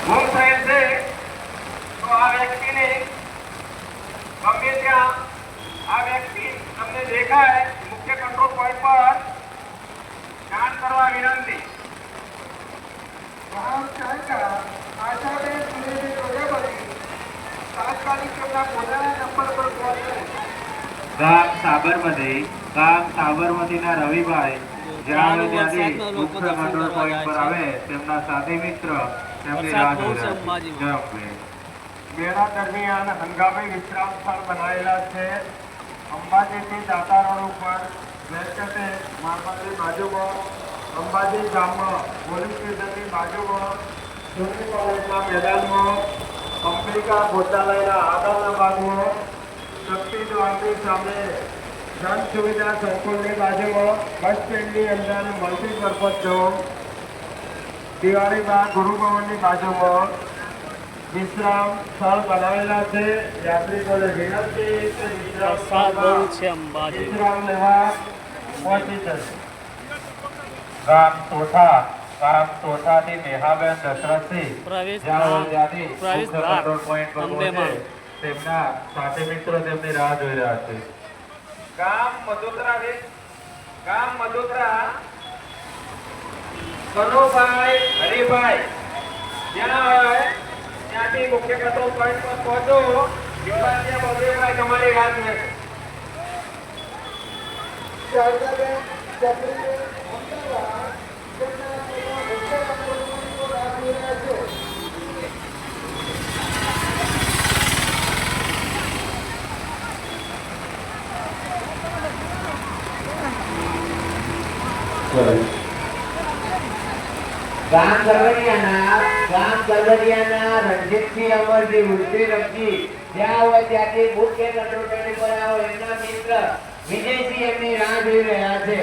ગુમ થયેલ છે તો આ વ્યક્તિને ગમે ત્યાં આ વ્યક્તિ તમને દેખાય મુખ્ય કંટ્રોલ પોઈન્ટ પર જાણ કરવા વિનંતી. ગામ ચાંકા આશાબેન સુરેશભાઈ પ્રજાપતિ તાત્કાલિક તેમના પોતાના નંબર પર કોલ કરે. ગામ સાબરમતીના રવિભાઈ જ્યાં આવે ત્યાંથી મુખ્ય કંટ્રોલ પોઈન્ટ પર આવે તેમના સાથી મિત્ર તેમની રાહ જોઈ રહ્યા છે. જય અંબે. મેળા દરમિયાન હંગામી વિશ્રામ સ્થળ બનાવેલા છે. અંબાજીથી દાતા રોડ ઉપર વેસ્ટતે માર્કેટની બાજુમાં, અંબાજી ગામમાં પોલીસ સ્ટેશનની બાજુમાં, જૂની કોલેજના મેદાનમાં, અંબિકા ભોજનાલયના આગળના ભાગમાં, શક્તિ દ્વારની સામે, જન સુવિધા સંકુલની બાજુમાં, બસ સ્ટેન્ડની અંદર મલ્ટીપર્પઝ ઝોન, દિવાળી બાગ ગુરુભવનની બાજુમાં વિશ્રામ સ્થળ બનાવેલા છે. યાત્રિકોને વિનંતી કે વિશ્રામ લેવા પહોંચી જશે. ગામ ચોથાથી નેહાબેન દશરથસિંહ જ્યાં આવે ત્યાંથી મુખ્ય કંટ્રોલ પોઈન્ટ પર પહોંચે તેમના સાથી મિત્રો તેમની રાહ જોઈ રહ્યા છે. ગામ મધોદરા કનોભાઈ હરિભાઈ જ્યાં હોય ત્યાંથી મુખ્ય કંટ્રોલ પોઈન્ટ પર પહોંચો. યુવાનીય બબેભાઈ તમારી વાત છે. શારદાબેન ચક્રીબેન અમદાવાદ તેમના મુખ્ય કંટ્રોલ પોઈન્ટ પર રાહ જોઈ રહ્યા છે. ગામ ગરબડિયાના રણજીતસિંહ અમરજી વૃદ્ધિરમજી જ્યાં હોય ત્યાંથી મુખ્ય કંટ્રોલ પોઈન્ટ પર આવો એમના મિત્ર વિજયસિંહ એમની રાહ જોઈ રહ્યા છે.